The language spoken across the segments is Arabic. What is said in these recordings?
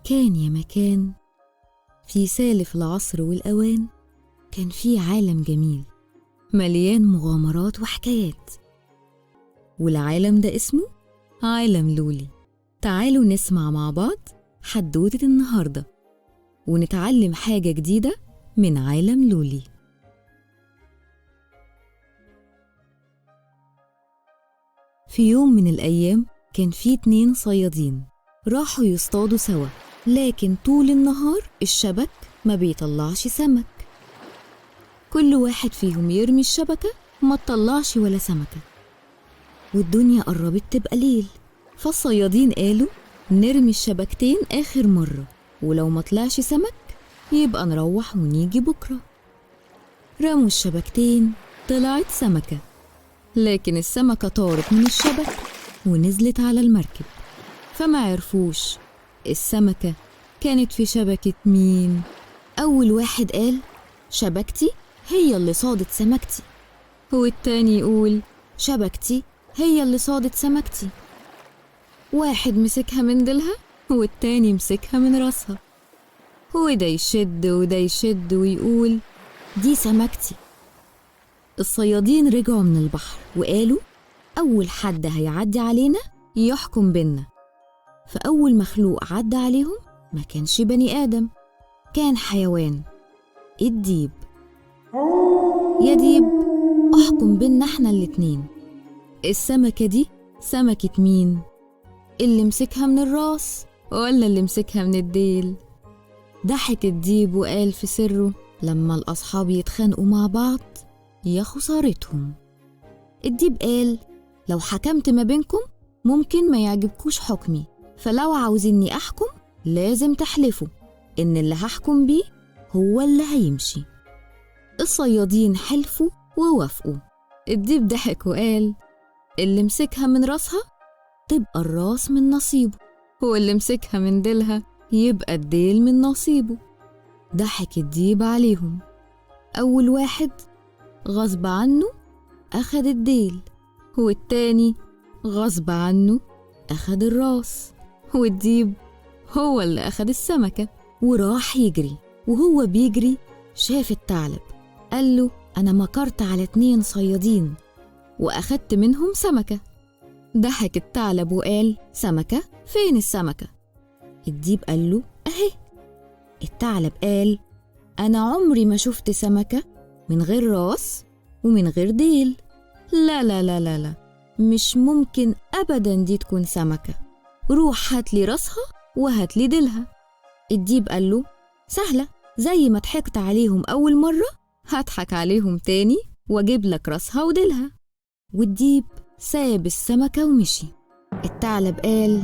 كان يا مكان في سالف العصر والأوان، كان في عالم جميل مليان مغامرات وحكايات، والعالم ده اسمه عالم لولي. تعالوا نسمع مع بعض حدوتة النهاردة ونتعلم حاجة جديدة من عالم لولي. في يوم من الأيام كان في 2 صيادين راحوا يصطادوا سوا، لكن طول النهار الشبك ما بيطلعش سمك. كل واحد فيهم يرمي الشبكة ما تطلعش ولا سمكة، والدنيا قربت تبقى ليل. فالصيادين قالوا نرمي الشبكتين آخر مرة، ولو ما طلعش سمك يبقى نروح ونيجي بكرة. رموا الشبكتين، طلعت سمكة، لكن السمكة طارت من الشبك ونزلت على المركب، فما عرفوش السمكة كانت في شبكة مين. أول واحد قال شبكتي هي اللي صادت سمكتي، والتاني يقول شبكتي هي اللي صادت سمكتي. واحد مسكها من ديلها والتاني مسكها من راسها، وده يشد وده يشد ويقول دي سمكتي. الصيادين رجعوا من البحر وقالوا أول حد هيعدي علينا يحكم بينا. فأول مخلوق عدى عليهم ما كانش بني آدم، كان حيوان، الديب. يا ديب احكم بينا احنا الاتنين، السمكة دي سمكة مين؟ اللي مسكها من الراس ولا اللي مسكها من الديل؟ ضحك الديب وقال في سره لما الأصحاب يتخانقوا مع بعض يا خسارتهم. الديب قال لو حكمت ما بينكم ممكن ما يعجبكوش حكمي، فلو عاوزيني أحكم لازم تحلفوا إن اللي هحكم بيه هو اللي هيمشي. الصيادين حلفوا ووافقوا. الديب ضحك وقال اللي مسكها من راسها تبقى الراس من نصيبه، واللي مسكها من ديلها يبقى الديل من نصيبه. ضحك الديب عليهم. أول واحد غصب عنه أخد الديل، والتاني غصب عنه أخد الراس، والديب هو اللي أخد السمكة وراح يجري. وهو بيجري شاف الثعلب، قال له أنا مكرت على 2 صيادين وأخدت منهم سمكة. ضحك الثعلب وقال سمكة؟ فين السمكة؟ الديب قال له أهي. الثعلب قال أنا عمري ما شفت سمكة من غير راس ومن غير ديل. لا لا لا لا لا، مش ممكن أبدا دي تكون سمكة، روح هاتلي راسها وهاتلي ديلها. الديب قال له سهلة، زي ما ضحكت عليهم أول مرة هضحك عليهم تاني واجيب لك راسها وديلها. والديب ساب السمكة ومشي. الثعلب قال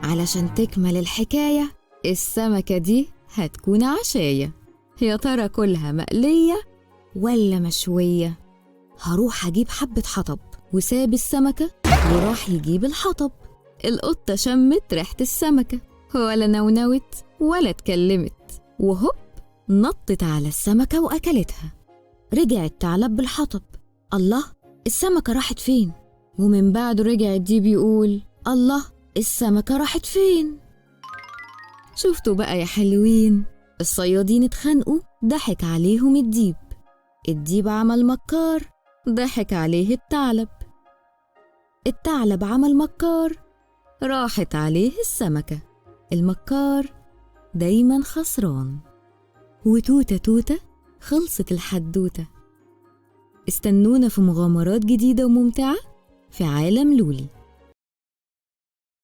علشان تكمل الحكاية السمكة دي هتكون عشاية، يا ترى كلها مقلية ولا مشوية؟ هروح أجيب حبة حطب. وساب السمكة وراح يجيب الحطب. القطة شمت ريحة السمكة ولا نونوت ولا اتكلمت، وهوب نطت على السمكة وأكلتها. رجع الثعلب بالحطب، الله السمكة راحت فين؟ ومن بعده رجع الديب يقول الله السمكة راحت فين؟ شفتوا بقى يا حلوين، الصيادين اتخانقوا ضحك عليهم الديب. الديب عمل مكار ضحك عليه الثعلب. الثعلب عمل مكار راحت عليه السمكة. المكار دايما خسران. وتوتة توتة خلصت الحدوتة. استنونا في مغامرات جديدة وممتعة في عالم لولي.